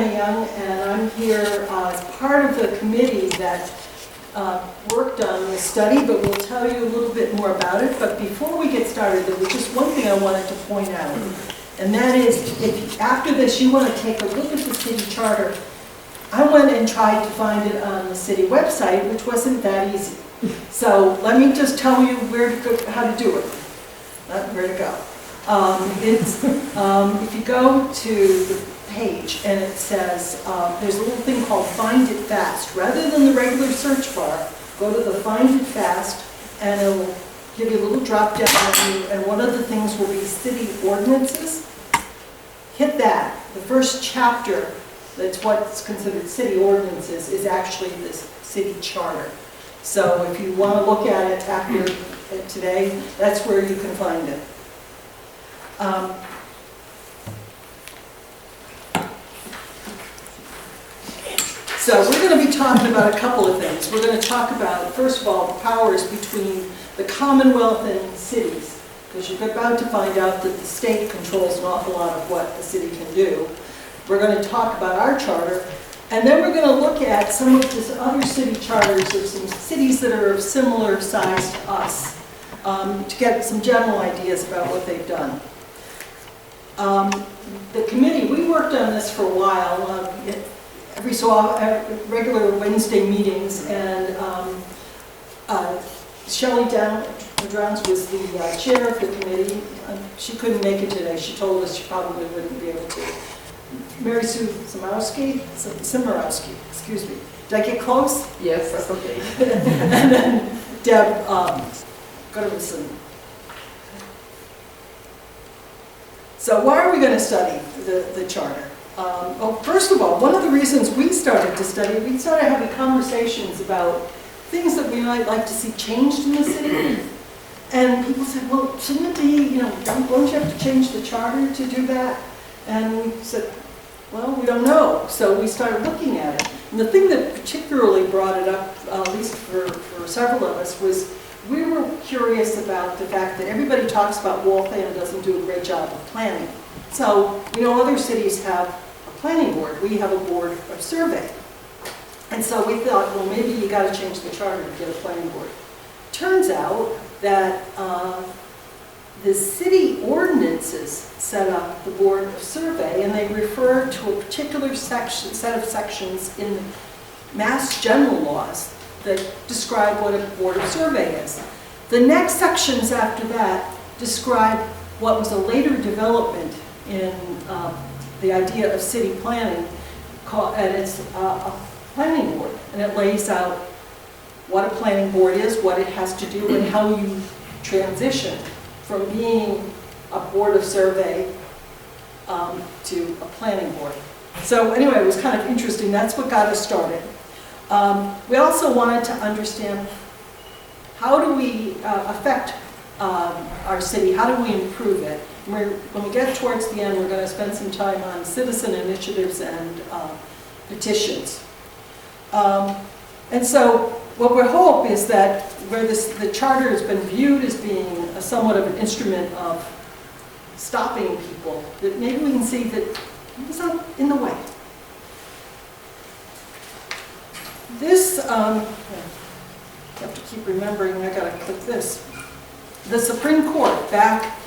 Diana Young, and I'm here as part of the committee that worked on the study, but we'll tell you a little bit more about it. But before we get started, there was just one thing I wanted to point out, and that is, if after this you want to take a look at the city charter, I went and tried to find it on the city website, which wasn't that easy. So let me just tell you how to do it, not where to go. If you go to the page and it says, there's a little thing called Find It Fast. Rather than the regular search bar, go to the Find It Fast and it will give you a little drop down menu, and one of the things will be city ordinances. Hit that. The first chapter, that's what's considered city ordinances, is actually this city charter. So if you want to look at it after today, that's where you can find it. So we're going to be talking about a couple of things. We're going to talk about, first of all, the powers between the Commonwealth and cities, because you're about to find out that the state controls an awful lot of what the city can do. We're going to talk about our charter, and then we're going to look at some of the other city charters of some cities that are of similar size to us, to get some general ideas about what they've done. The committee, we worked on this for a while, regular Wednesday meetings, and Shelley Downs was the chair of the committee. She couldn't make it today. She told us she probably wouldn't be able to. Mary Sue Simorowski, excuse me. Did I get close? Yes, that's okay. And then Deb Gutterson. So why are we going to study the charter? Well, first of all, one of the reasons we started to study, we started having conversations about things that we might like to see changed in the city. And people said, well, shouldn't it be, don't you have to change the charter to do that? And we said, well, we don't know. So we started looking at it. And the thing that particularly brought it up, at least for several of us, was we were curious about the fact that everybody talks about Waltham doesn't do a great job of planning. So, other cities have a planning board. We have a board of survey. And so we thought, well, maybe you got to change the charter to get a planning board. Turns out that the city ordinances set up the board of survey, and they refer to a particular set of sections in the Mass General laws that describe what a board of survey is. The next sections after that describe what was a later development in the idea of city planning, and it's a planning board, and it lays out what a planning board is, what it has to do, and how you transition from being a board of survey to a planning board. So anyway, it was kind of interesting. That's what got us started. We also wanted to understand, how do we affect our city? How do we improve it? When we get towards the end, we're going to spend some time on citizen initiatives and petitions. And so what we hope is that where the charter has been viewed as being somewhat of an instrument of stopping people, that maybe we can see that it's not in the way. This, I have to keep remembering, I gotta click this. The Supreme Court, back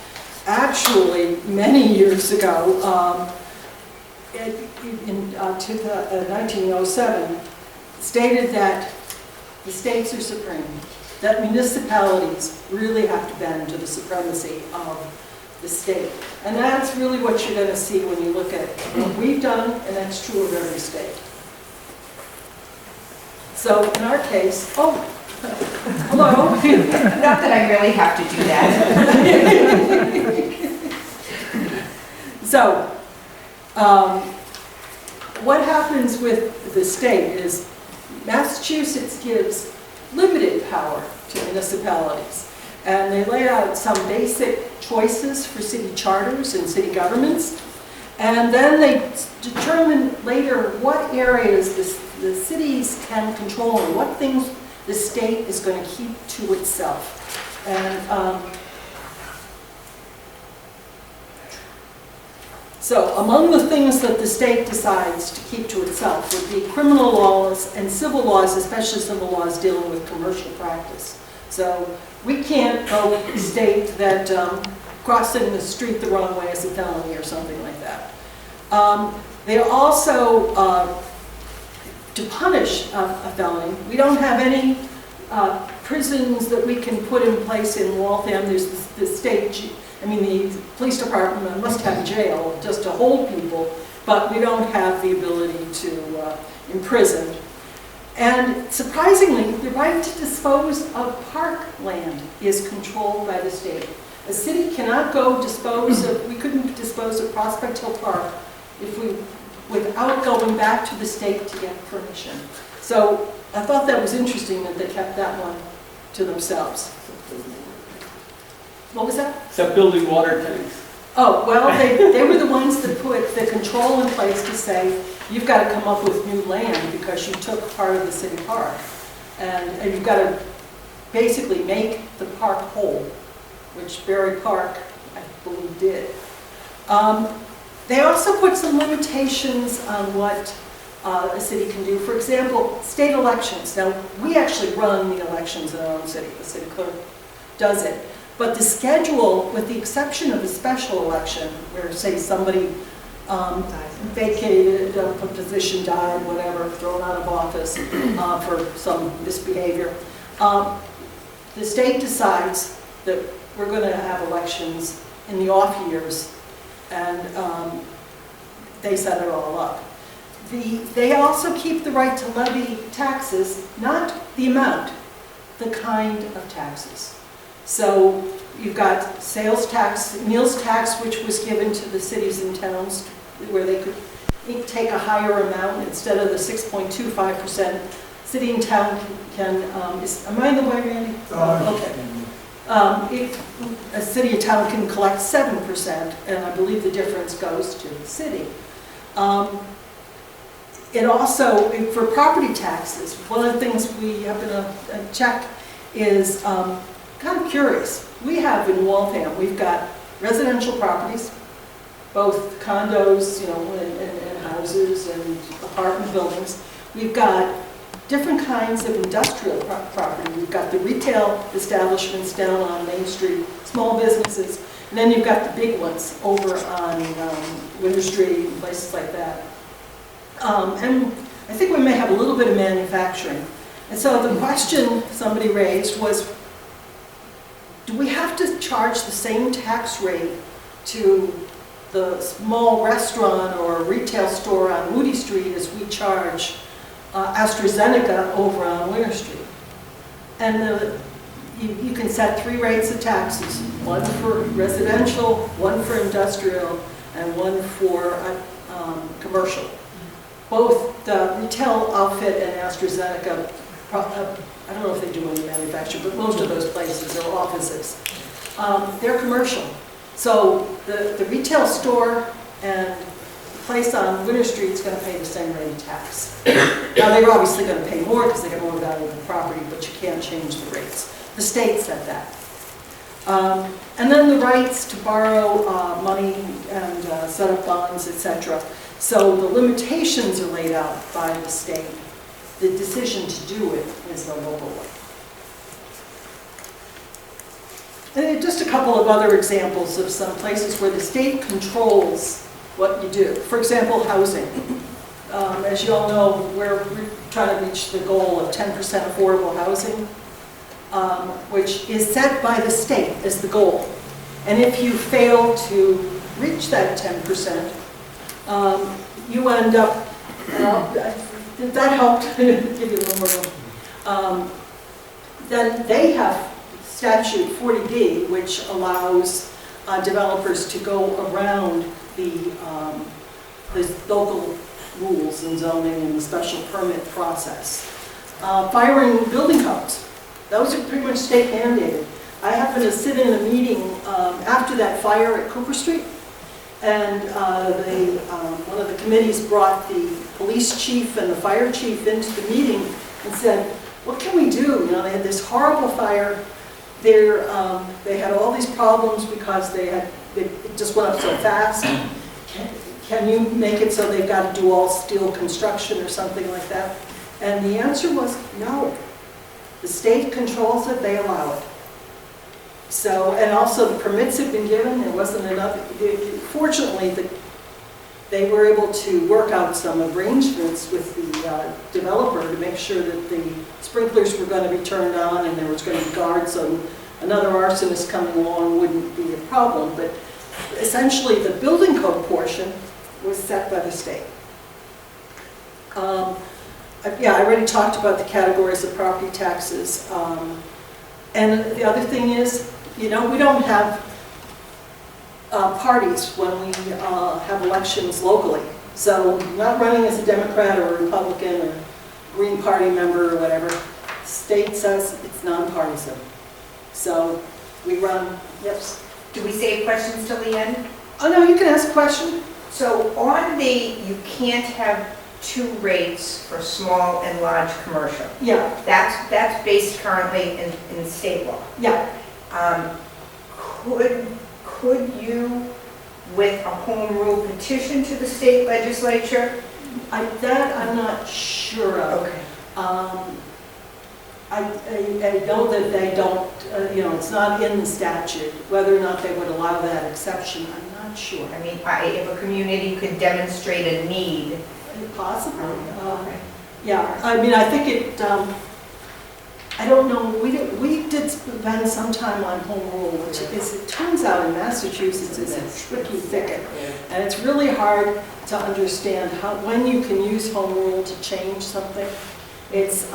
actually many years ago, in 1907, stated that the states are supreme, that municipalities really have to bend to the supremacy of the state. And that's really what you're going to see when you look at what we've done, and that's true of every state. So in our case, hello. Not that I really have to do that. So, what happens with the state is Massachusetts gives limited power to municipalities, and they lay out some basic choices for city charters and city governments, and then they determine later what areas the cities can control and what things the state is going to keep to itself. And So among the things that the state decides to keep to itself would be criminal laws and civil laws, especially civil laws dealing with commercial practice. So we can't go state that crossing the street the wrong way is a felony or something like that. They also, to punish a felony, we don't have any prisons that we can put in place in Waltham. There's the state, the police department must have a jail just to hold people, but we don't have the ability to imprison. And surprisingly, the right to dispose of park land is controlled by the state. A city cannot go we couldn't dispose of Prospect Hill Park without going back to the state to get permission. So I thought that was interesting that they kept that one to themselves. What was that? Except building water tanks. Oh, well, they were the ones that put the control in place to say, you've got to come up with new land because you took part of the city park. And you've got to basically make the park whole, which Berry Park, I believe, did. They also put some limitations on what a city can do. For example, state elections. Now, we actually run the elections in our own city. The city clerk does it. But the schedule, with the exception of a special election, where, say, somebody vacated a position, died, whatever, thrown out of office for some misbehavior, the state decides that we're going to have elections in the off years, and they set it all up. They also keep the right to levy taxes, not the amount, the kind of taxes. So you've got sales tax, meals tax, which was given to the cities and towns where they could take a higher amount instead of the 6.25%. City and town can, am I in the way, Randy? Okay. A city and town can collect 7%, and I believe the difference goes to the city. It also, for property taxes, one of the things we happen to check is kind of curious. We have in Waltham, we've got residential properties, both condos, and houses and apartment buildings. We've got different kinds of industrial property. We've got the retail establishments down on Main Street, small businesses, and then you've got the big ones over on Winter Street and places like that. And I think we may have a little bit of manufacturing. And so the question somebody raised was, do we have to charge the same tax rate to the small restaurant or retail store on Moody Street as we charge AstraZeneca over on Winter Street? And you can set 3 rates of taxes, one for residential, one for industrial, and one for commercial. Both the retail outfit and AstraZeneca, I don't know if they do any manufacturing, but most of those places are offices. They're commercial. So the retail store and the place on Winter Street is going to pay the same rate of tax. Now, they're obviously going to pay more because they get more valuable property, but you can't change the rates. The state set that. And then the rights to borrow money and set up bonds, etc. So the limitations are laid out by the state. The decision to do it is the local one. And just a couple of other examples of some places where the state controls what you do. For example, housing. As you all know, we're trying to reach the goal of 10% affordable housing, which is set by the state as the goal. And if you fail to reach that 10%, you end up, that helped give you a little more. Then they have statute 40D, which allows developers to go around the local rules and zoning and the special permit process. Firing building codes, those are pretty much state mandated. I happened to sit in a meeting after that fire at Cooper Street, and one of the committees brought the police chief and the fire chief into the meeting and said, what can we do? They had this horrible fire. They had all these problems because it just went up so fast. can you make it so they've got to do all steel construction or something like that? And the answer was no. The state controls it, they allow it. So, and also the permits have been given, there wasn't enough, fortunately, they were able to work out some arrangements with the developer to make sure that the sprinklers were going to be turned on and there was going to be guards so another arsonist coming along wouldn't be a problem. But essentially the building code portion was set by the state. Yeah, I already talked about the categories of property taxes. And the other thing is, you know, we don't have parties when we have elections locally. So not running as a Democrat or a Republican or Green Party member or whatever. The state says it's nonpartisan. So we run, yes. Do we save questions till the end? Oh no, you can ask a question. So on the, you can't have two rates for small and large commercial. Yeah, That's based currently in state law. yeah. Could you, with a home rule petition to the state legislature? That I'm not sure of. Okay. I know that they don't, you know, it's not in the statute. Whether or not they would allow that exception, I'm not sure. I mean, if a community could demonstrate a need. Possibly. Okay. Yeah, I mean, I think it, I don't know, we did spend some time on home rule, which is, it turns out in Massachusetts is a tricky thicket. And it's really hard to understand when you can use home rule to change something. It's,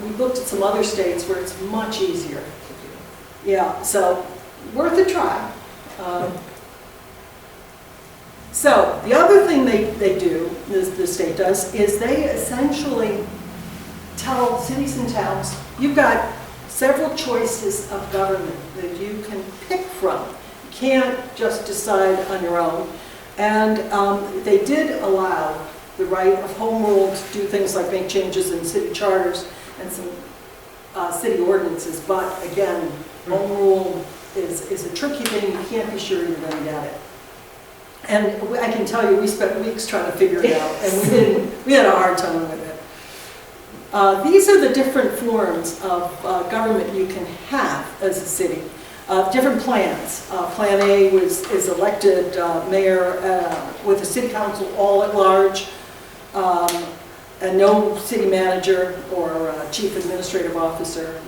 we looked at some other states where it's much easier. Yeah, so worth a try. So the other thing they do, the state does, is they essentially tell cities and towns, you've got several choices of government that you can pick from. You can't just decide on your own. And they did allow the right of home rule to do things like make changes in city charters and some city ordinances. But again, home rule is a tricky thing. You can't be sure you're going to get it. And I can tell you, we spent weeks trying to figure it out, and we had a hard time with it. These are the different forms of government you can have as a city. Different plans. Plan A is elected mayor with a city council all at large, and no city manager or chief administrative officer.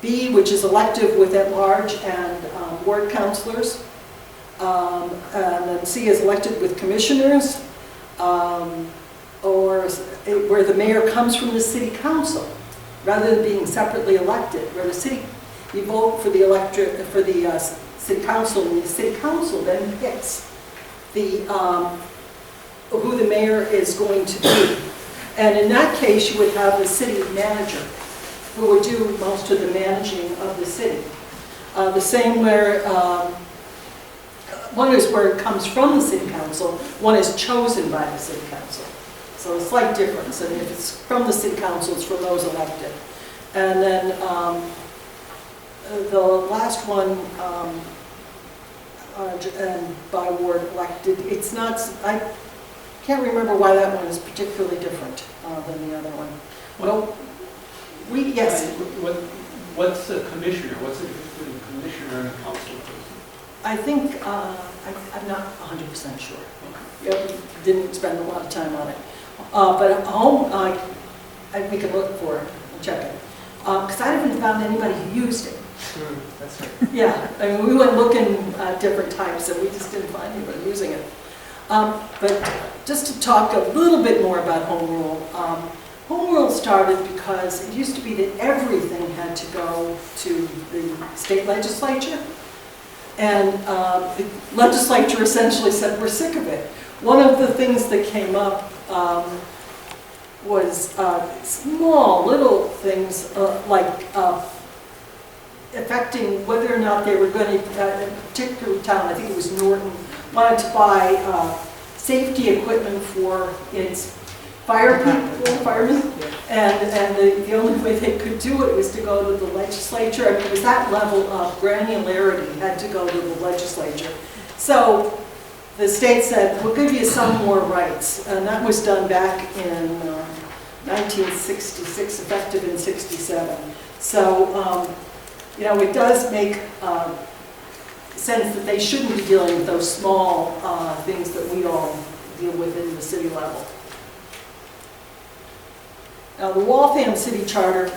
B, which is elective with at large and ward councilors. And then C is elected with commissioners, or where the mayor comes from the city council, rather than being separately elected, where the city, you vote for the electorate, for the city council, and the city council then picks the, who the mayor is going to be. And in that case, you would have a city manager who would do most of the managing of the city. The same where, one is where it comes from the city council, one is chosen by the city council. So a slight difference, and if it's from the city council, it's from those elected. And then the last one, and by ward elected, it's not, I can't remember why that one is particularly different than the other one. Well, yes. What's a commissioner? What's the difference between a commissioner and a council person? I think, I'm not 100% sure. Okay. Didn't spend a lot of time on it. But at home, we can look for it and check it. Because I haven't found anybody who used it. That's right. Yeah, I mean, we went looking at different types and we just didn't find anybody using it. But just to talk a little bit more about home rule. Home rule started because it used to be that everything had to go to the state legislature. And the legislature essentially said, we're sick of it. One of the things that came up was small little things like affecting whether or not they were going to, in a particular town, I think it was Norton, wanted to buy safety equipment for its fire people, firemen, and the only way they could do it was to go to the legislature. I mean, it was that level of granularity had to go to the legislature. So the state said, we'll give you some more rights. And that was done back in 1966, effective in 67. So, you know, it does make sense that they shouldn't be dealing with those small things that we all deal with in the city level. Now, the Waltham City Charter,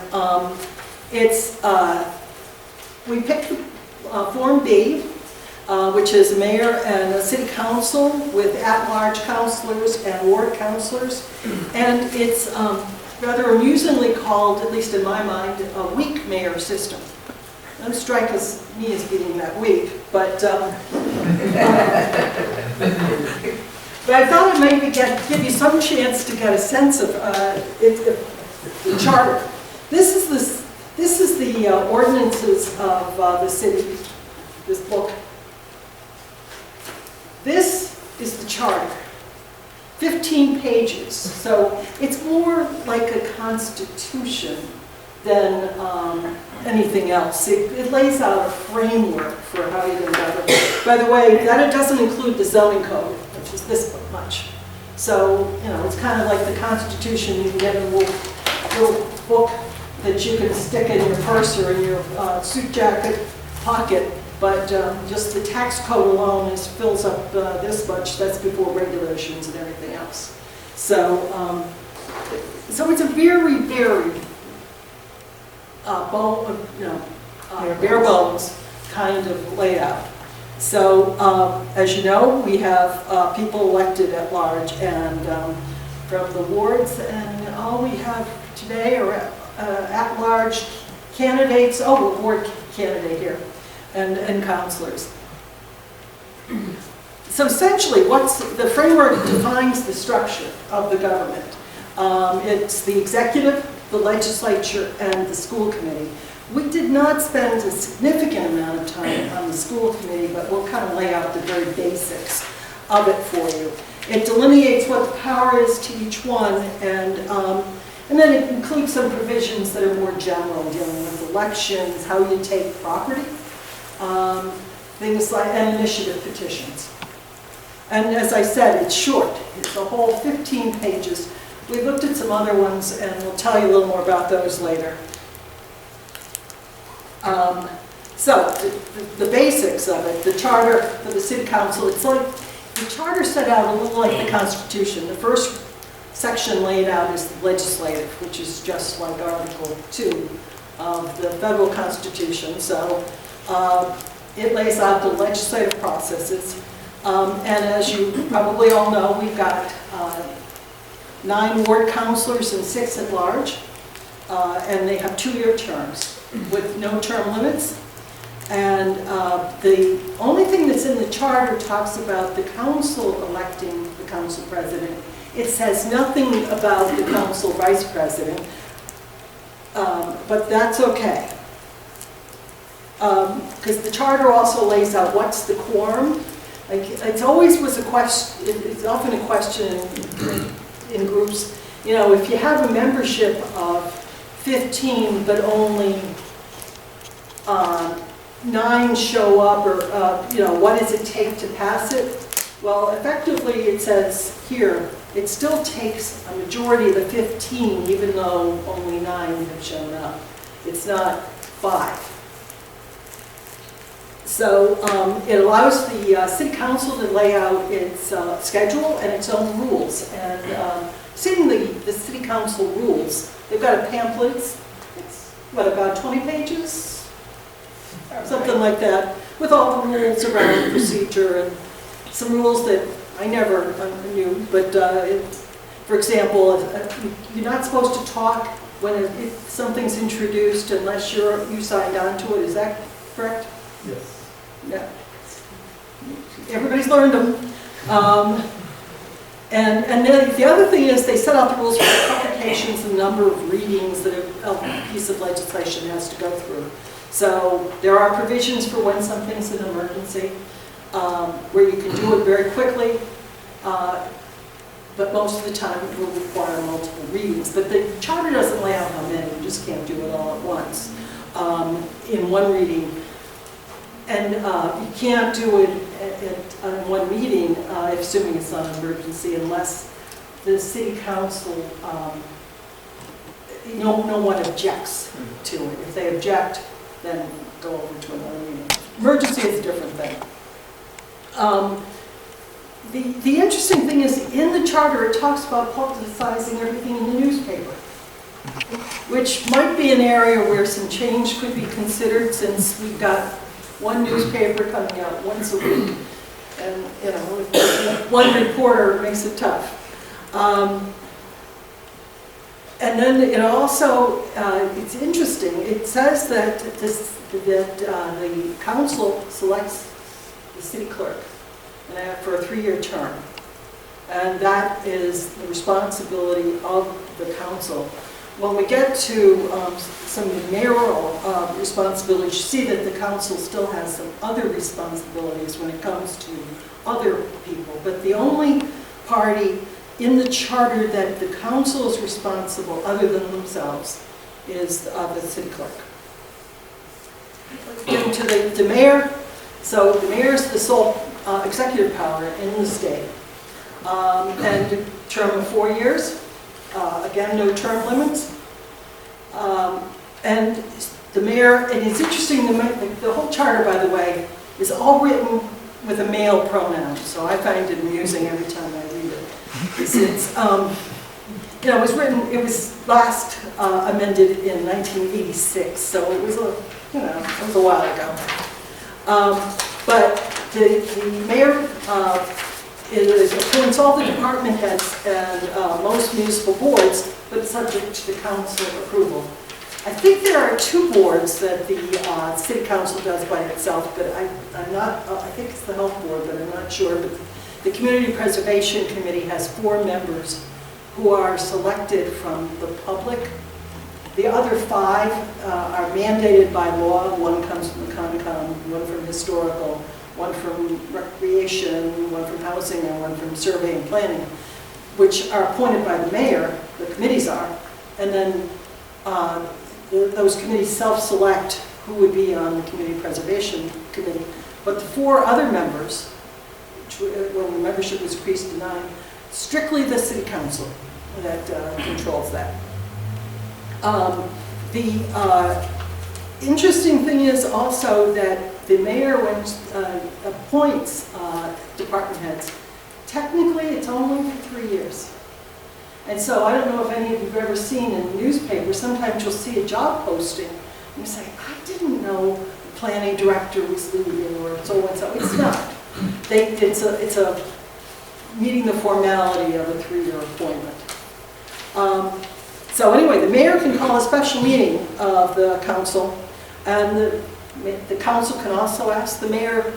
we picked Form B, which is a mayor and a city council with at-large councilors and ward councilors. And it's rather amusingly called, at least in my mind, a weak mayor system. Don't strike me as being that weak, but I thought it maybe give you some chance to get a sense of the charter. This is the ordinances of the city, this book. This is the charter, 15 pages. So it's more like a constitution than anything else. It lays out a framework for how you're going to govern. By the way, that it doesn't include the zoning code, which is this much. So, you know, it's kind of like the Constitution. You can get a little book that you can stick in your purse or in your suit jacket pocket, but just the tax code alone fills up this much. That's before regulations and everything else. So, so it's a very, very bare bones kind of layout. So, as you know, we have people elected at large and from the wards, and all we have today are at-large candidates. Oh, a ward candidate here, and councilors. So essentially, the framework defines the structure of the government. It's the executive, the legislature, and the school committee. We did not spend a significant amount of time on the school committee, but we'll kind of lay out the very basics of it for you. It delineates what the power is to each one, and then it includes some provisions that are more general, dealing with elections, how you take property, things like, and initiative petitions. And as I said, it's short. It's a whole 15 pages. We looked at some other ones, and we'll tell you a little more about those later. So, the basics of it, the charter for the city council, it's like, the charter set out a little like the Constitution. The first section laid out is the legislative, which is just like Article 2 of the federal Constitution. So, it lays out the legislative processes. And as you probably all know, we've got 9 ward councilors and 6 at large. And they have 2-year terms with no term limits. And the only thing that's in the charter talks about the council electing the council president. It says nothing about the council vice president, but that's okay. Because the charter also lays out what's the quorum. Like, it's always was a question, it's often a question in groups. You know, if you have a membership of 15, but only 9 show up, or you know, what does it take to pass it? Well, effectively, it says here, it still takes a majority of the 15, even though only 9 have shown up. It's not 5. So it allows the city council to lay out its schedule and its own rules. And seeing the city council rules, they've got a pamphlet. It's, what, about 20 pages? Something like that, with all the rules around procedure and some rules that I never knew. But for example, you're not supposed to talk when if something's introduced unless you signed on to it. Is that correct? Yes. Yeah. Everybody's learned them. And then the other thing is they set out the rules for publications and the number of readings that a piece of legislation has to go through. So there are provisions for when something's an emergency, where you can do it very quickly, but most of the time it will require multiple readings. But the charter doesn't lay out how many, you just can't do it all at once in one reading. And you can't do it at one meeting, assuming it's not an emergency, unless the city council, no one objects to it. If they object, then go over to another meeting. Emergency is a different thing. The interesting thing is, in the charter, it talks about publicizing everything in the newspaper, which might be an area where some change could be considered, since we've got one newspaper coming out once a week, and with one reporter, it makes it tough. And then it also, it's interesting, it says that the council selects the city clerk for a 3-year term. And that is the responsibility of the council. When we get to some mayoral responsibilities, you see that the council still has some other responsibilities when it comes to other people. But the only party in the charter that the council is responsible, other than themselves, is the city clerk. Getting to the mayor. So the mayor is the sole executive power in the state. And a term of 4 years. Again, no term limits. And the mayor, and it's interesting, the whole charter, by the way, is all written with a male pronoun. So I find it amusing every time I read it. It was last amended in 1986, so it was a while ago. But the mayor appoints all the department heads and most municipal boards, but subject to the council approval. I think there are 2 boards that the city council does by itself, but I'm not, I think it's the health board, but I'm not sure. But the Community Preservation Committee has 4 members who are selected from the public. The other 5 are mandated by law. 1 comes from the Concom, 1 from historical, 1 from recreation, 1 from housing, and 1 from survey and planning, which are appointed by the mayor, the committees are, and then those committees self-select who would be on the Community Preservation Committee. But the 4 other members, when the membership was increased to 9, strictly the city council that controls that. The interesting thing is also that the mayor, when appoints department heads, technically it's only for 3 years. And so I don't know if any of you have ever seen in the newspaper, sometimes you'll see a job posting, and you say, I didn't know the planning director was leaving, or so and so. It's not. It's a meeting the formality of a 3-year appointment. So anyway, the mayor can call a special meeting of the council, and the council can also ask the mayor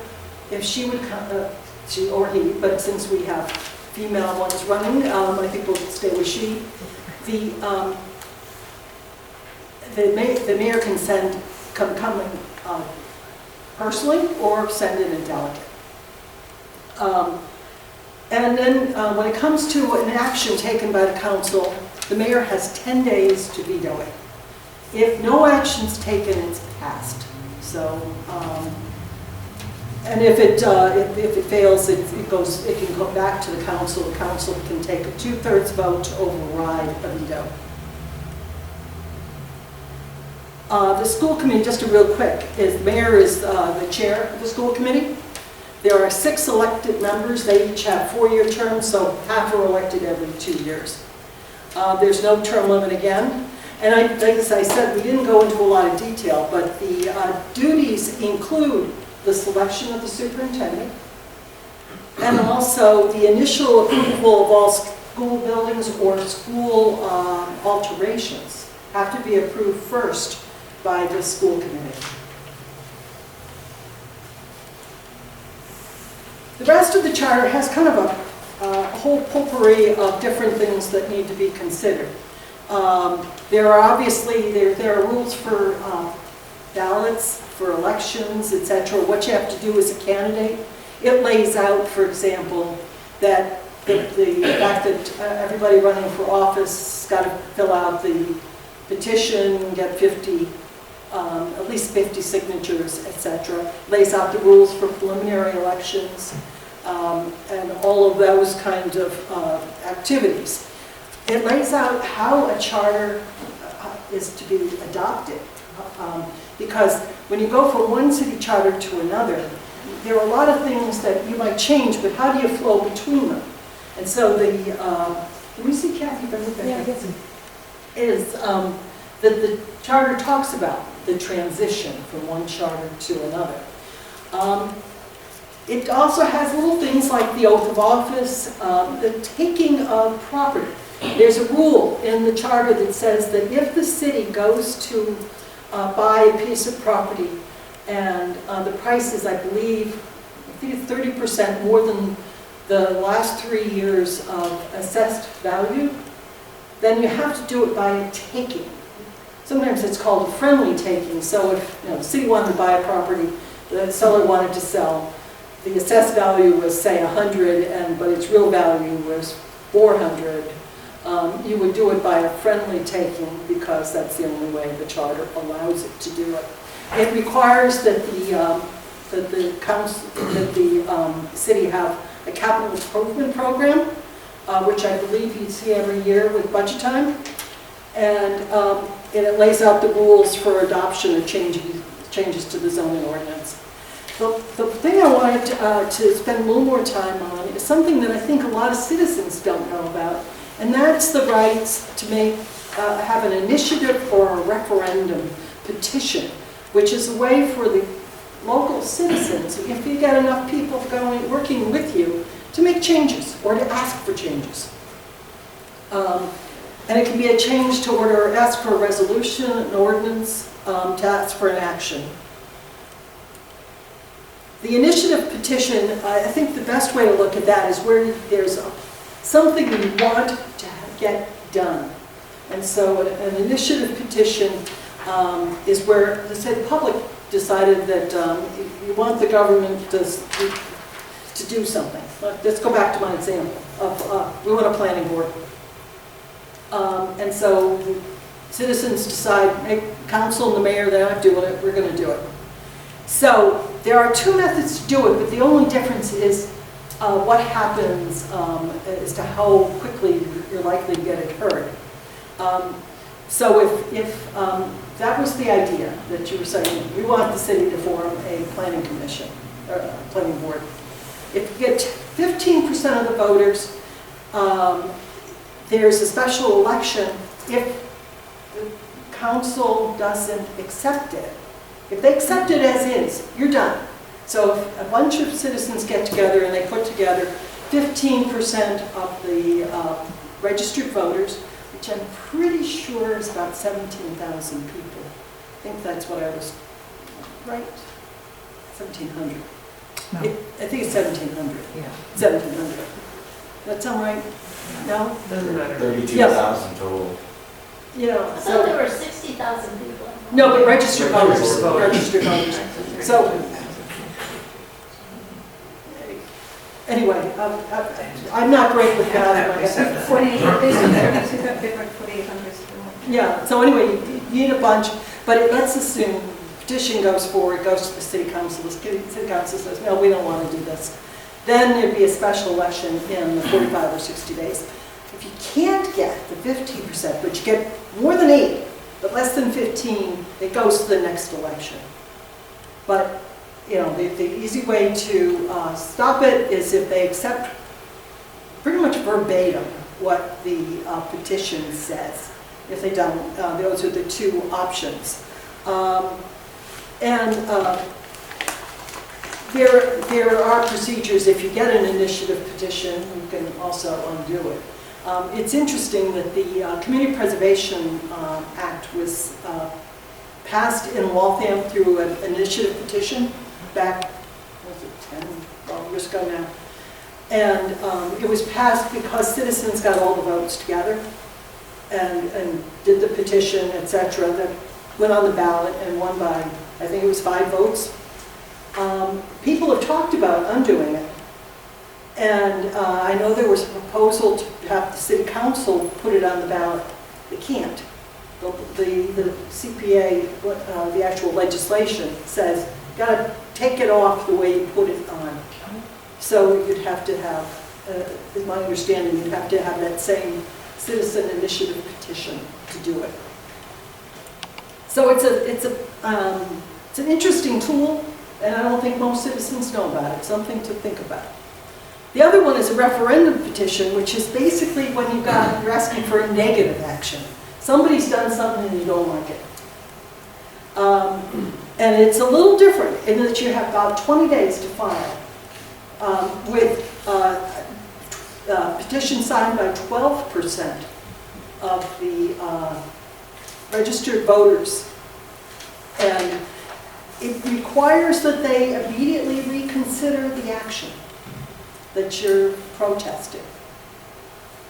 if she would come, she or he, but since we have female ones running, I think we'll stay with she. The mayor can come in personally or send in a delegate. And then when it comes to an action taken by the council, the mayor has 10 days to veto it. If no action's taken, it's passed. So, and if it fails, it can go back to the council. The council can take a 2/3 vote to override a veto. The school committee, just a real quick, the mayor is the chair of the school committee. There are 6 elected members. They each have 4-year terms, so half are elected every 2 years. There's no term limit again. And as I said, we didn't go into a lot of detail, but the duties include the selection of the superintendent, and also the initial approval of all school buildings or school alterations have to be approved first by the school committee. The rest of the charter has kind of a whole potpourri of different things that need to be considered. There are obviously, there are rules for ballots, for elections, etc., what you have to do as a candidate. It lays out, for example, that the fact that everybody running for office has got to fill out the petition, get 50, at least 50 signatures, etc. Lays out the rules for preliminary elections. and all of those kinds of activities. It lays out how a charter is to be adopted. Because when you go from one city charter to another, there are a lot of things that you might change, but how do you flow between them? And so can we see Kathy back Yeah, I there? guess. Is that the charter talks about the transition from one charter to another. It also has little things like the oath of office, the taking of property. There's a rule in the charter that says that if the city goes to buy a piece of property and the price is, I think it's 30% more than the last 3 years of assessed value, then you have to do it by a taking. Sometimes it's called a friendly taking. So if the city wanted to buy a property, the seller wanted to sell, the assessed value was say 100, but its real value was 400. You would do it by a friendly taking because that's the only way the charter allows it to do it. It requires that the city have a capital improvement program, which I believe you see every year with budget time, and it lays out the rules for adoption of changes to the zoning ordinance. The thing I wanted to spend a little more time on is something that I think a lot of citizens don't know about, and that's the rights to have an initiative or a referendum petition, which is a way for the local citizens, if you get enough people working with you, to make changes or to ask for changes. And it can be a change to order, ask for a resolution, an ordinance, to ask for an action. The initiative petition, I think the best way to look at that is where there's something you want to get done. And so an initiative petition is where the public decided that you want the government to do something. Let's go back to my example of we want a planning board. And so citizens decide, hey, council and the mayor, they're not doing it, we're going to do it. So there are two methods to do it, but the only difference is what happens as to how quickly you're likely to get it heard. So if that was the idea that you were saying, we want the city to form a planning commission, or a planning board. If you get 15% of the voters, there's a special election if the council doesn't accept it. If they accept it as is, you're done. So if a bunch of citizens get together and they put together 15% of the registered voters, which I'm pretty sure is about 17,000 people. I think that's what I was, right? 1,700. No. I think it's 1,700. Yeah. 1,700. That sound right? No? Doesn't matter. 32,000 total. You know, I thought so, there were 60,000 people. no, but registered voters. Registered voters. Registered voters. So, anyway, I'm not great with math. 4,800. Yeah, so anyway, you need a bunch, but let's assume petition goes forward, goes to the city council, the city council says, no, we don't want to do this. Then there'd be a special election in 45 or 60 days. If you can't get the 15%, but you get more than 8, but less than 15, it goes to the next election. But, the easy way to stop it is if they accept pretty much verbatim what the petition says. If they don't, those are the two options. There are procedures. If you get an initiative petition, you can also undo it. It's interesting that the Community Preservation Act was passed in Waltham through an initiative petition back, was it 10, 12 years ago now. And it was passed because citizens got all the votes together and did the petition, etc., that went on the ballot and won by, I think it was 5 votes. People have talked about undoing it. And I know there was a proposal to have the city council put it on the ballot. They can't. The CPA, the actual legislation says, got to take it off the way you put it on. So you'd have to have, is my understanding, you'd have to have that same citizen initiative petition to do it. So it's an interesting tool, and I don't think most citizens know about it. Something to think about. The other one is a referendum petition, which is basically when you're asking for a negative action. Somebody's done something and you don't like it. And it's a little different in that you have about 20 days to file with a petition signed by 12% of the registered voters. And it requires that they immediately reconsider the action that you're protesting.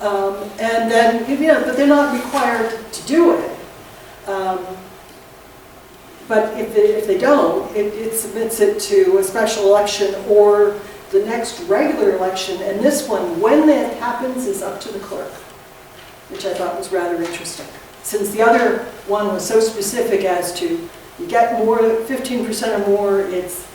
And then, but they're not required to do it. But if they don't, it submits it to a special election or the next regular election. And this one, when that happens, is up to the clerk, which I thought was rather interesting. Since the other one was so specific as to you get more, 15% or more, it's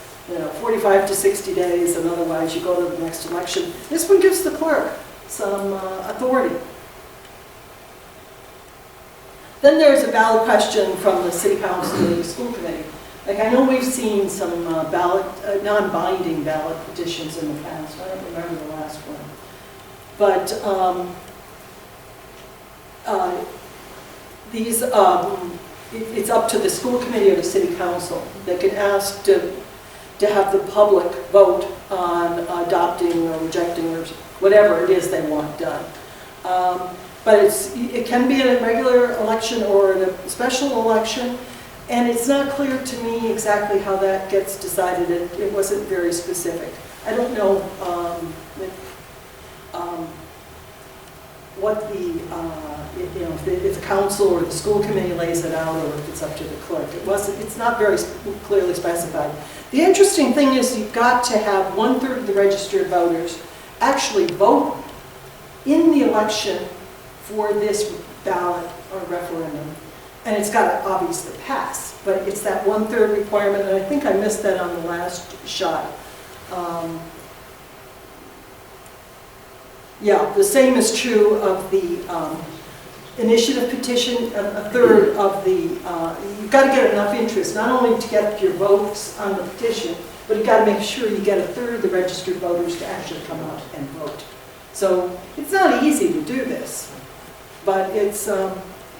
45 to 60 days, and otherwise you go to the next election. This one gives the clerk some authority. Then there's a ballot question from the city council and the school committee. Like, I know we've seen some non-binding ballot petitions in the past. I don't remember the last one. But these, it's up to the school committee or the city council. They can ask to have the public vote on adopting or rejecting or whatever it is they want done. But it can be a regular election or a special election, and it's not clear to me exactly how that gets decided. It wasn't very specific. I don't know what if the council or the school committee lays it out, or if it's up to the clerk. It's not very clearly specified. The interesting thing is you've got to have 1/3 of the registered voters actually vote in the election for this ballot or referendum. And it's got to obviously pass, but it's that 1/3 requirement, and I think I missed that on the last shot. Yeah, the same is true of the initiative petition. A third of the, you've got to get enough interest, not only to get your votes on the petition, but you've got to make sure you get 1/3 of the registered voters to actually come out and vote. So it's not easy to do this, but it's an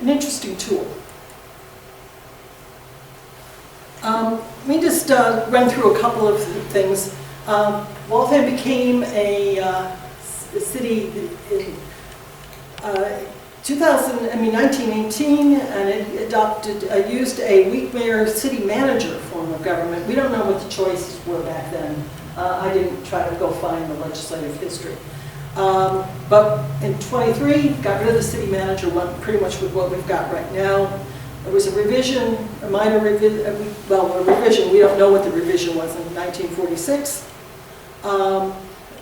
interesting tool. Let me just run through a couple of things. Waltham became a city in 1918, and it used a weak mayor city manager form of government. We don't know what the choices were back then. I didn't try to go find the legislative history. But in 23, got rid of the city manager, went pretty much with what we've got right now. There was a revision, a minor revision, a revision, we don't know what the revision was in 1946.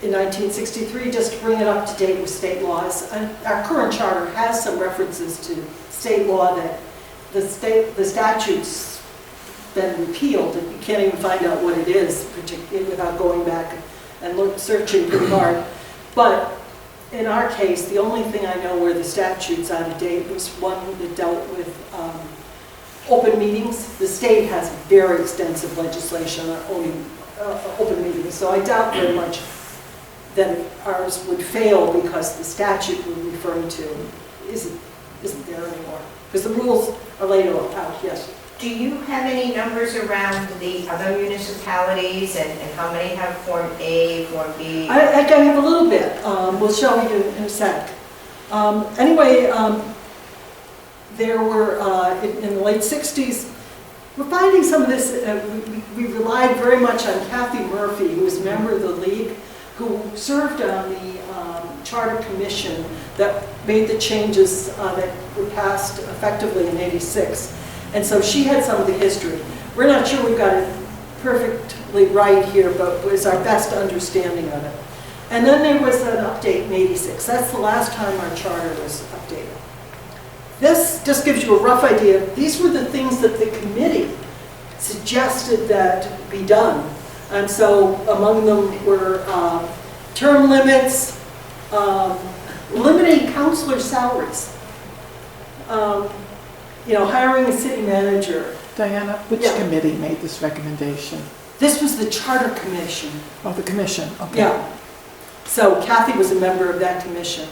In 1963, just to bring it up to date with state laws. And our current charter has some references to state law that the statute's been repealed, and you can't even find out what it is, particularly without going back and searching pretty hard. But in our case, the only thing I know where the statute's out of date was one that dealt with open meetings. The state has very extensive legislation on open meetings, so I doubt very much that ours would fail because the statute we're referring to isn't there anymore. Because the rules are laid out, yes. Do you have any numbers around the other municipalities and how many have Form A, Form B? I have a little bit. We'll show you in a sec. Anyway, there were, in the late 60s, we're finding some of this, we relied very much on Kathy Murphy, who was a member of the League, who served on the Charter Commission that made the changes that were passed effectively in '86. And so she had some of the history. We're not sure we've got it perfectly right here, but it was our best understanding of it. And then there was an update in '86. That's the last time our charter was updated. This just gives you a rough idea. These were the things that the committee suggested that be done. And so among them were term limits, limiting counselor salaries, hiring a city manager. Diana, which Yeah. committee made this recommendation? This was the Charter Commission. Oh, the commission, okay. Yeah. So Kathy was a member of that commission.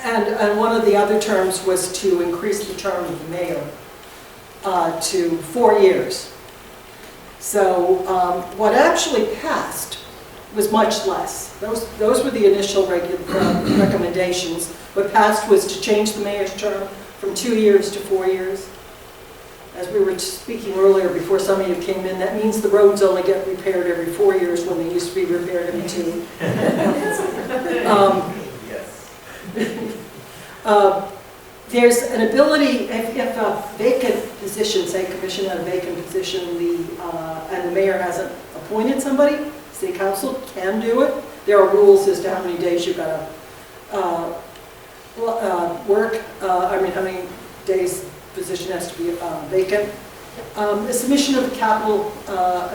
And one of the other terms was to increase the term of the mayor to 4 years. So what actually passed was much less. Those were the initial recommendations. What passed was to change the mayor's term from 2 years to 4 years. As we were speaking earlier, before some of you came in, that means the roads only get repaired every 4 years when they used to be repaired every 2. There's an ability, if a vacant position, say commission had a vacant position, and the mayor hasn't appointed somebody, city council can do it. There are rules as to how many days you've got to work, how many days position has to be vacant. A submission of the capital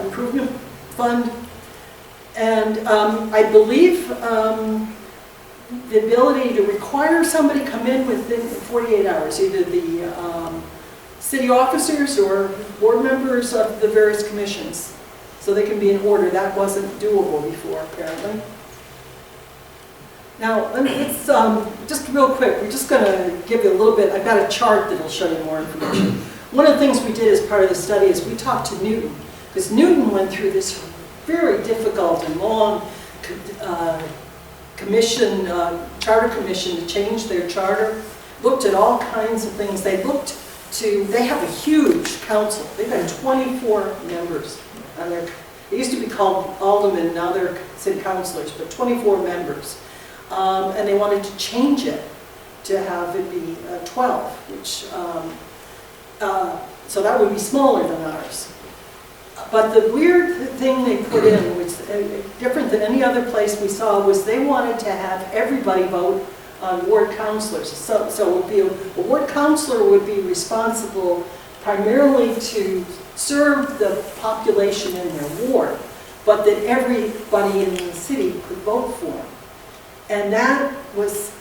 improvement fund, and I believe the ability to require somebody come in within 48 hours, either the city officers or board members of the various commissions, so they can be in order. That wasn't doable before, apparently. Now, let's just real quick, we're just going to give you a little bit. I've got a chart that will show you more information. One of the things we did as part of the study is we talked to Newton, because Newton went through this very difficult and long charter commission to change their charter, looked at all kinds of things. They have a huge council. They've got 24 members. And it used to be called aldermen, now they're city councilors, but 24 members. And they wanted to change it to have it be 12, which, so that would be smaller than ours. But the weird thing they put in, which different than any other place we saw, was they wanted to have everybody vote on ward councilors. So it would be a ward councilor would be responsible primarily to serve the population in their ward, but that everybody in the city could vote for him. And that was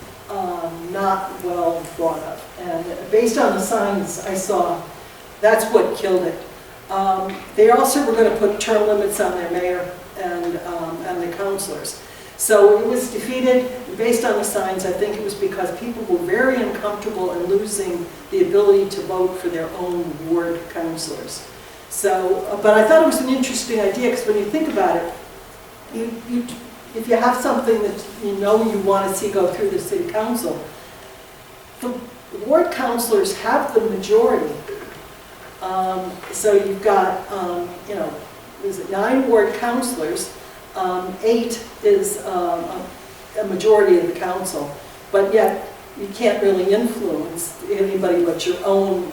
not well thought of. And based on the signs I saw, that's what killed it. They also were going to put term limits on their mayor and the councilors. So it was defeated. Based on the signs, I think it was because people were very uncomfortable in losing the ability to vote for their own ward councilors. So, but I thought it was an interesting idea, because when you think about it, if you have something that you want to see go through the city council, the ward councilors have the majority. So you've got, is it 9 ward councilors, 8 is a majority of the council, but yet you can't really influence anybody but your own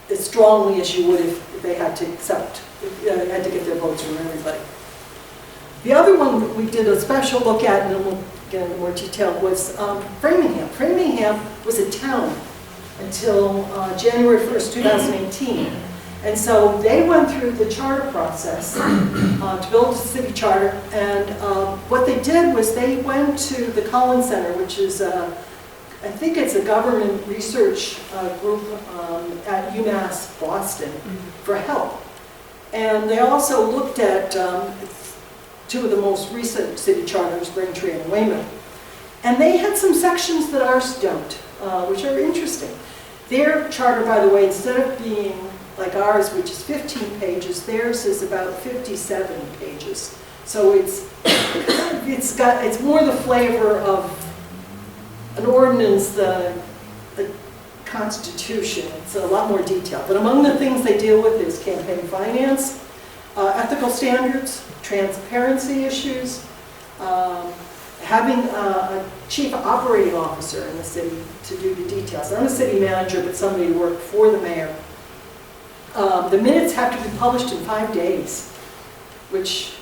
as strongly as you would if they had to had to get their votes from everybody. The other one that we did a special look at, and then we'll get into more detail, was Framingham. Framingham was a town until January 1st, 2018. And so they went through the charter process to build a city charter. And what they did was they went to the Collins Center, which is, I think it's a government research group at UMass Boston, for help. And they also looked at 2 of the most recent city charters, Braintree and Weymouth. And they had some sections that ours don't, which are interesting. Their charter, by the way, instead of being like ours, which is 15 pages, theirs is about 57 pages. So it's more the flavor of an ordinance, the Constitution. It's a lot more detailed. But among the things they deal with is campaign finance, ethical standards, transparency issues, having a chief operating officer in the city to do the details. I'm a city manager, but somebody who worked for the mayor. The minutes have to be published in 5 days, which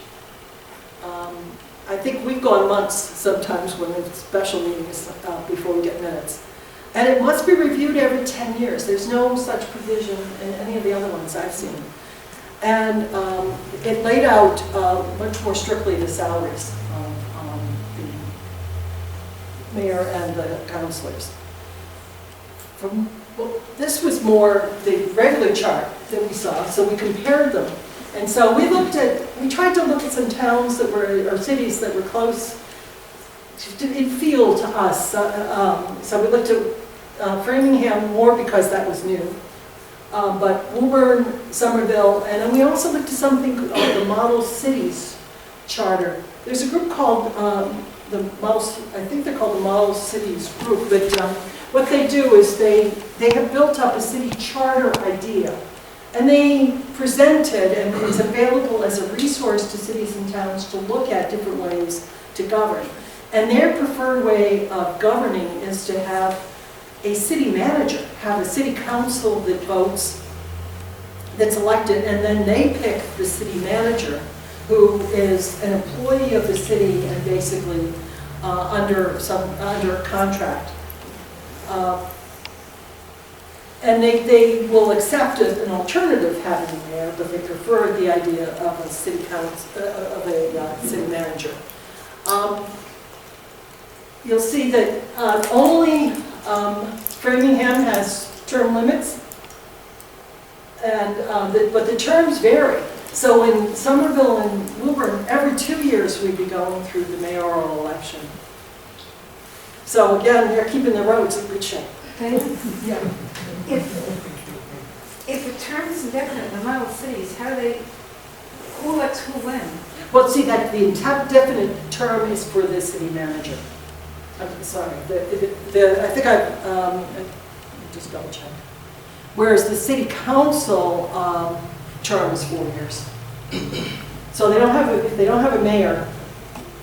I think we've gone months sometimes when there's special meetings before we get minutes. And it must be reviewed every 10 years. There's no such provision in any of the other ones I've seen. And it laid out much more strictly the salaries of the mayor and the councilors. Well, this was more the regular chart that we saw, so we compared them. And so we tried to look at some towns that were, or cities that were close in feel to us. So we looked at Framingham more because that was new. But Woburn, Somerville, and then we also looked at something called the Model Cities Charter. There's a group called the Model, I think they're called the Model Cities Group, but what they do is they have built up a city charter idea, and they present it, and it's available as a resource to cities and towns to look at different ways to govern. And their preferred way of governing is to have a city manager, have a city council that votes, that's elected, and then they pick the city manager, who is an employee of the city and basically under contract. And they will accept an alternative having a mayor, but they prefer the idea of a city council, of a city manager. You'll see that only Framingham has term limits, and but the terms vary. So in Somerville and Woburn, every 2 years we'd be going through the mayoral election. So again, they're keeping the roads in good shape. Yeah. If a term is indefinite in the model cities, who lets who when? Well, see, that the indefinite term is for the city manager. I'm sorry, I think just double check. Whereas the city council term is 4 years. So they don't have if they don't have a mayor,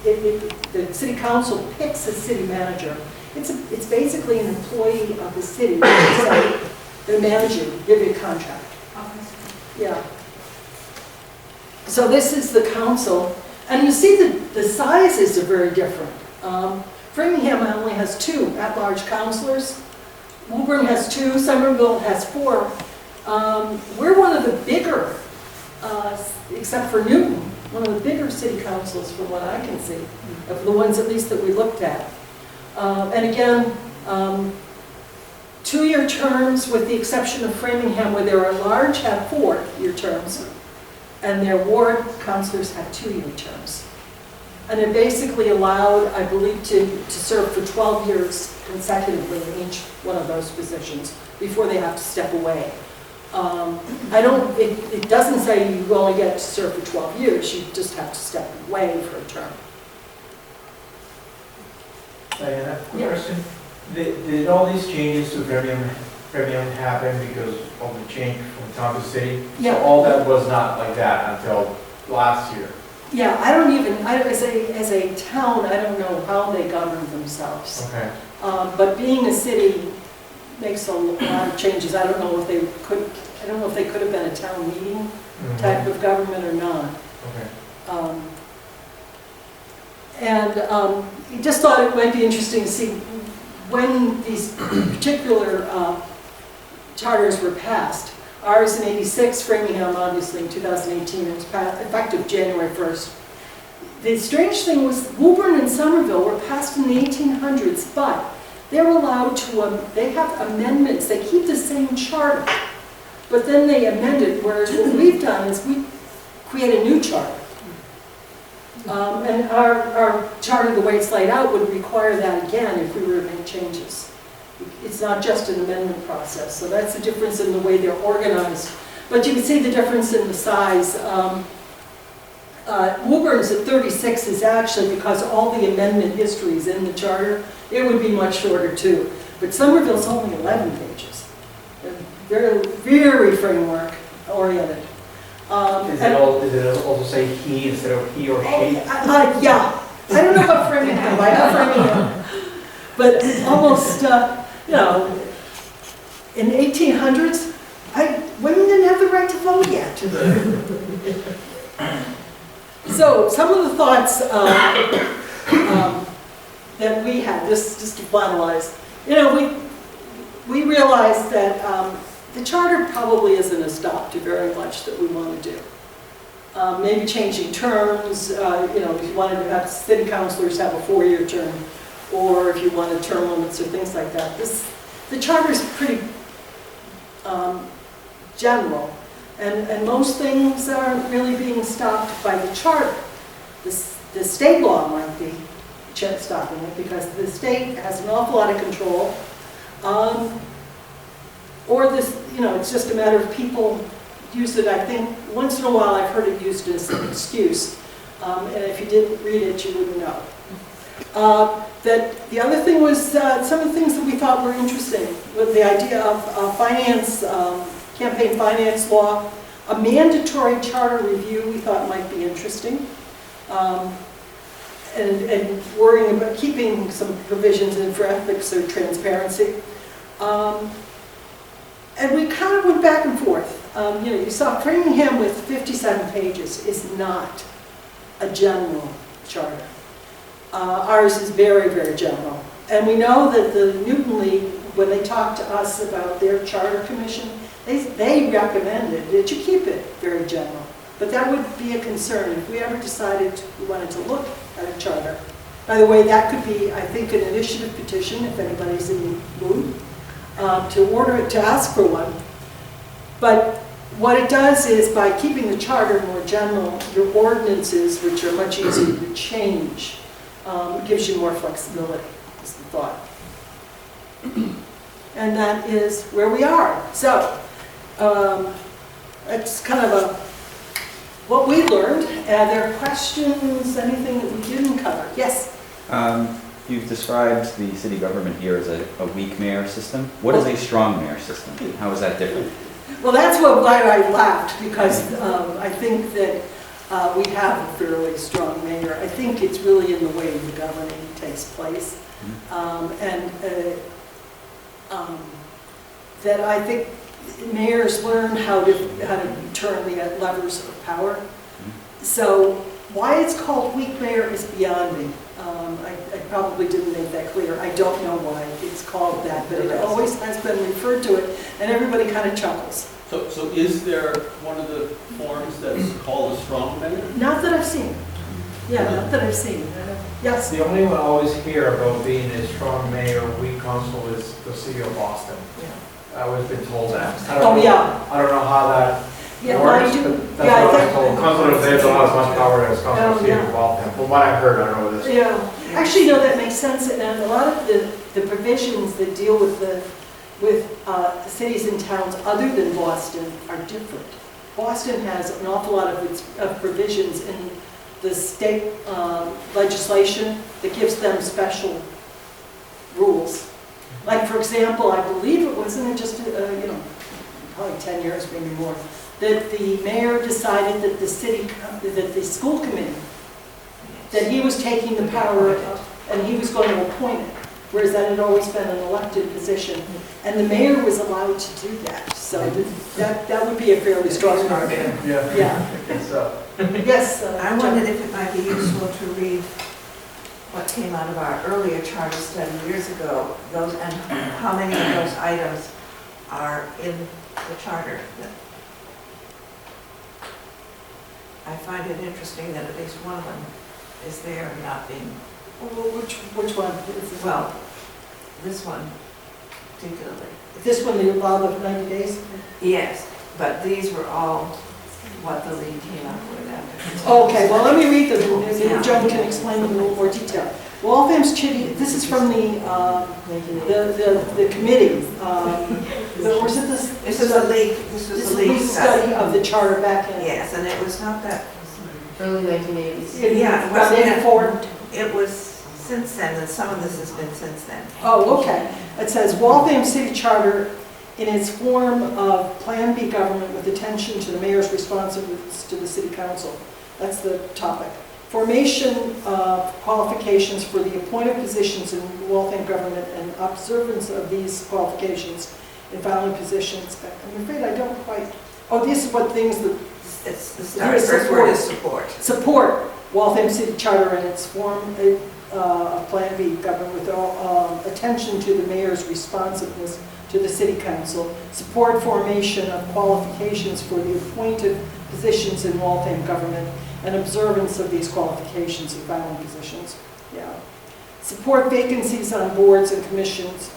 the city council picks a city manager. It's basically an employee of the city. So the manager give you a contract. Yeah. So this is the council, and you see the sizes are very different. Framingham only has 2 at-large councilors. Woburn has 2. Somerville has 4. We're one of the bigger, except for Newton, one of the bigger city councils from what I can see, of the ones at least that we looked at. And again, 2-year terms with the exception of Framingham, where there are large, have 4-year terms, and their ward councilors have 2-year terms. And they're basically allowed, I believe, to serve for 12 years consecutively in each one of those positions before they have to step away. It doesn't say you only get to serve for 12 years, you just have to step away for a term. Diana, quick question. Did all these changes to Framingham happen because of the change from town to city? Yeah. So all that was not like that until last year? Yeah, as a town, I don't know how they govern themselves. Okay. But being a city makes a lot of changes. I don't know if they could have been a town meeting type of government or not. Okay. I just thought it might be interesting to see when these particular charters were passed. Ours in '86, Framingham obviously in 2018, it was effective January 1st. The strange thing was Woburn and Somerville were passed in the 1800s, but they're allowed to, they have amendments, they keep the same charter, but then they amend it, whereas what we've done is we create a new charter. And our charter, the way it's laid out, would require that again if we were to make changes. It's not just an amendment process, so that's the difference in the way they're organized. But you can see the difference in the size. Woburn's at 36 is actually because all the amendment history is in the charter. It would be much shorter too. But Somerville's only 11 pages. They're very, very framework oriented. Does it also say he instead of he or she? Yeah. I don't know about Framingham. I know Framingham. But almost, in 1800s, women didn't have the right to vote yet. So some of the thoughts that we had, just to finalize, we realized that the charter probably isn't a stop to very much that we want to do. Maybe changing terms, you know, if you wanted to have city councilors have a 4-year term, or if you wanted term limits or things like that. The charter is pretty general, and most things aren't really being stopped by the charter. The state law might be stopping it because the state has an awful lot of control. Or this, you know, it's just a matter of people use it. I think once in a while I've heard it used as an excuse, and if you didn't read it, you wouldn't know. That the other thing was some of the things that we thought were interesting with the idea of finance, campaign finance law, a mandatory charter review we thought might be interesting, and worrying about keeping some provisions in for ethics or transparency. And we kind of went back and forth. You know, you saw Framingham with 57 pages is not a general charter. Ours is very, very general. And we know that the Newton League, when they talked to us about their charter commission, they recommended that you keep it very general. But that would be a concern if we ever decided we wanted to look at a charter. By the way, that could be, I think, an initiative petition, if anybody's in the mood, to ask for one. But what it does is, by keeping the charter more general, your ordinances, which are much easier to change, gives you more flexibility, is the thought. And that is where we are. So, it's kind of what we learned. Are there questions, anything that we didn't cover? Yes? You've described the city government here as a weak mayor system. What is a strong mayor system? How is that different? Well, that's why I laughed, because I think that we have a fairly strong mayor. I think it's really in the way the governing takes place. That I think mayors learn how to turn the levers of power. So why it's called weak mayor is beyond me. I probably didn't make that clear. I don't know why it's called that, but it always has been referred to it, and everybody kind of chuckles. So is there one of the forms that's called a strong mayor? Not that I've seen. Yeah, not that I've seen. Yes? The only one I always hear about being a strong mayor, weak council, is the city of Boston. I've always been told that. Oh, yeah. I don't know how that Yeah, well, I works, do. but that's Yeah, I what I think- told. Council of They don't have as much power as council Oh, of city yeah. of Waltham. From what I've heard, I don't know this. Yeah, actually, no, that makes sense, and a lot of the provisions that deal with the cities and towns other than Boston are different. Boston has an awful lot of provisions in the state legislation that gives them special rules. Like, for example, I believe it wasn't just, you know, probably 10 years, maybe more, that the mayor decided that the school committee, that he was taking the power of it, and he was going to appoint it, whereas that had always been an elected position. And the mayor was allowed to do that, so that would be a fairly strong argument. Yeah. So, Yes? I wondered if it might be useful to read what came out of our earlier charter study years ago, and how many of those items are in the charter. I find it interesting that at least one of them is there and not being, Well, which one? Is it? well, this one particularly. This one, the law of 90 days? Yes, but these were all what the league came up with after. Okay, well, let me read them, and then Joan can explain them in a little more detail. Waltham's Chitty, this is from the committee. Was it this? This is a league, This is the league study of the charter back in. Yes, and it was not that, Early 1980s. Yeah, About 84. it was since then, and some of this has been since then. Oh, okay. It says Waltham City Charter in its form of Plan B government with attention to the mayor's responsibilities to the city council. That's the topic. Formation of qualifications for the appointed positions in Waltham government and observance of these qualifications in following positions. I'm afraid I don't quite, oh, these are what things that It's the start, first word is support. support Waltham City Charter in its form of Plan B government with attention to the mayor's responsiveness to to the city council, support formation of qualifications for the appointed positions in Waltham government, and observance of these qualifications in filing positions. Yeah. Support vacancies on boards and commissions,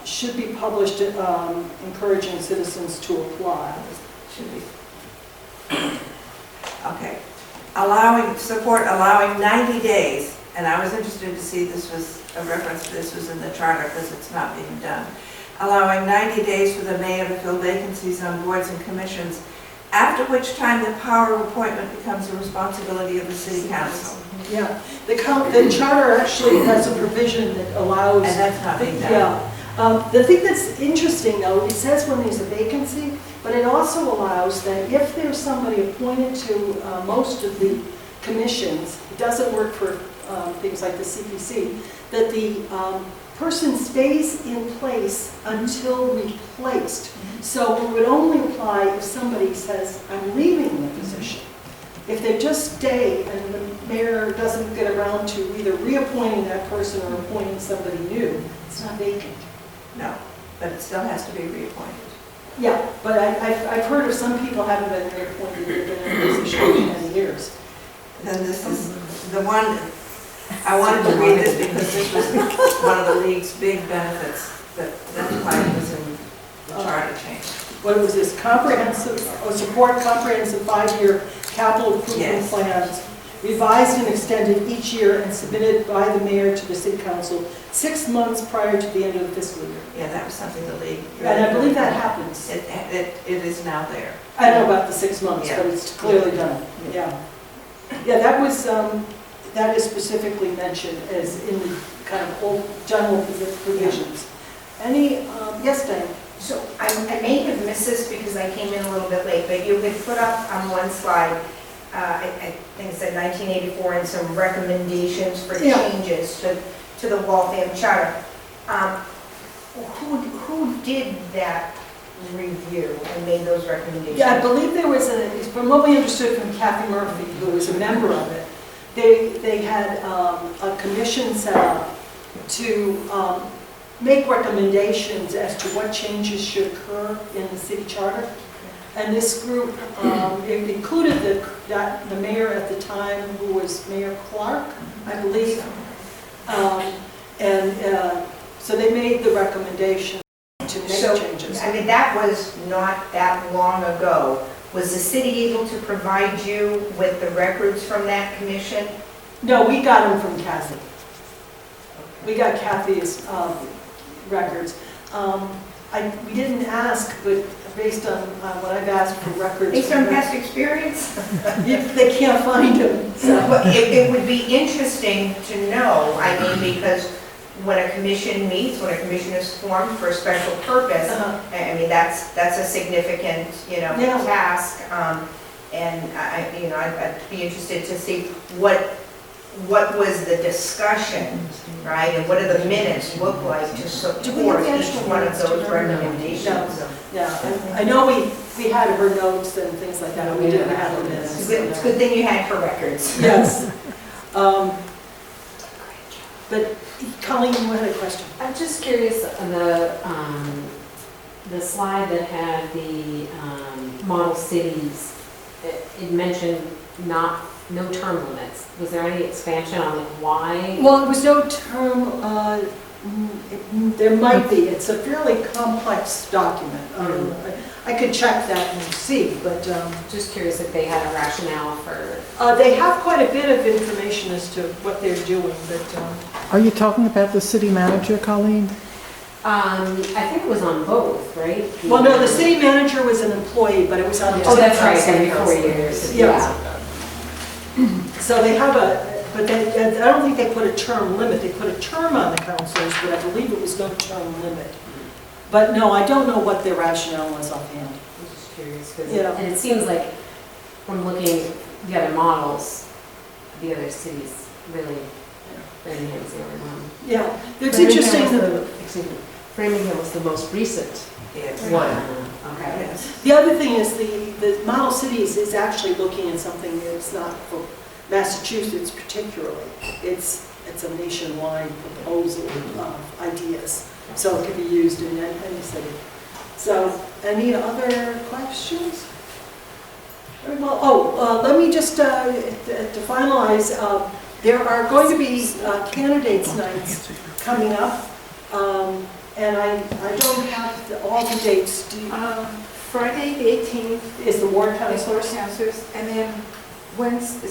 should be published, encouraging citizens to apply. Should be. Okay. Support allowing 90 days, and I was interested to see this was a reference, this was in the charter because it's not being done. Allowing 90 days for the mayor to fill vacancies on boards and commissions, after which time the power of appointment becomes the responsibility of the city council. Yeah, the charter actually has a provision that allows. And that's not being done. Yeah. The thing that's interesting though, it says when there's a vacancy, but it also allows that if there's somebody appointed to most of the commissions, it doesn't work for things like the CPC, that the person stays in place until replaced. So it would only apply if somebody says, I'm leaving the position. If they just stay and the mayor doesn't get around to either reappointing that person or appointing somebody new, it's not vacant. No, but it still has to be reappointed. Yeah, but I've heard of some people haven't been reappointed, they've been in a position for 10 years. Then this is the one, I wanted to read this because this was one of the league's big benefits, that's why it was in the charter change. What was this, comprehensive, support comprehensive 5-year capital improvement Yes. plans, revised and extended each year and submitted by the mayor to the city council 6 months prior to the end of the fiscal year. Yeah, that was something the league. And I believe that happens. It is now there. I don't know about the 6 months, Yeah. but it's clearly done, yeah. Yeah, that was, that is specifically mentioned as in the kind of old general provisions. Any, yes, Diane? So I may have missed this because I came in a little bit late, but you had put up on one slide, I think it said 1984, and some recommendations for Yeah. changes to the Waltham Charter. Who did that review and made those recommendations? Yeah, I believe there was from what we understood from Kathy Murphy, who was a member of it, they had a commission set up to make recommendations as to what changes should occur in the city charter. And this group it included the mayor at the time, who was Mayor Clark, I believe. So they made the recommendation to make changes. I mean, that was not that long ago. Was the city able to provide you with the records from that commission? No, we got them from Kathy. We got Kathy's records. We didn't ask, but based on what I've asked for records. Based on past experience? They can't find them. So. But it would be interesting to know, I mean, because when a commission meets, when a commission is formed for a special purpose, I mean, that's a significant, Yeah. task. And I'd be interested to see what was the discussion, right? And what do the minutes look like to support Do we have each actual one of minutes to those remember? recommendations? Yeah, I know we had her notes and things like that. We didn't have the minutes. It's a good thing you had her records. Yes. But Colleen, you had a question. I'm just curious, the slide that had the model cities, it mentioned no term limits. Was there any expansion on why? Well, there was no term, there might be. It's a fairly complex document. I could check that and see, but Just curious if they had a rationale for. they have quite a bit of information as to what they're doing, but Are you talking about the city manager, Colleen? I think it was on both, right? well, no, the city manager was an employee, but it was on the Oh, that's right, city every 4 council. years. Yeah. So they have but I don't think they put a term limit. They put a term on the councils, but I believe it was no term limit. But no, I don't know what their rationale was offhand. I'm just curious, 'cause Yeah. and it seems like from looking at the other models, the other cities really, Birmingham's the only one. Yeah, it's interesting. Excuse me, Framingham was the most recent Yes. one. Okay. Yes. The other thing is the model cities is actually looking at something that's not for Massachusetts particularly. It's a nationwide proposal of ideas. So it can be used in any city. So, any other questions? Very well. Let me just, to finalize, there are going to be candidates nights coming up. And I don't have all the dates. Do you? Friday, the 18th, Is the ward is councilors? Board Councilors, and then Wednesday,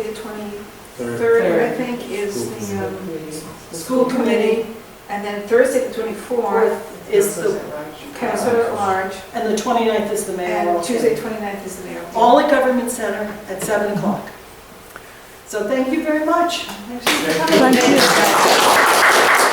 the 23rd, Third. I think, is the School committee. and then Thursday, the 24th, Is the, Councilor at Large, and the 29th is the mayoral. and Tuesday, 29th is the mayor. All at Government Center at 7 o'clock. So thank you very much. Thank you.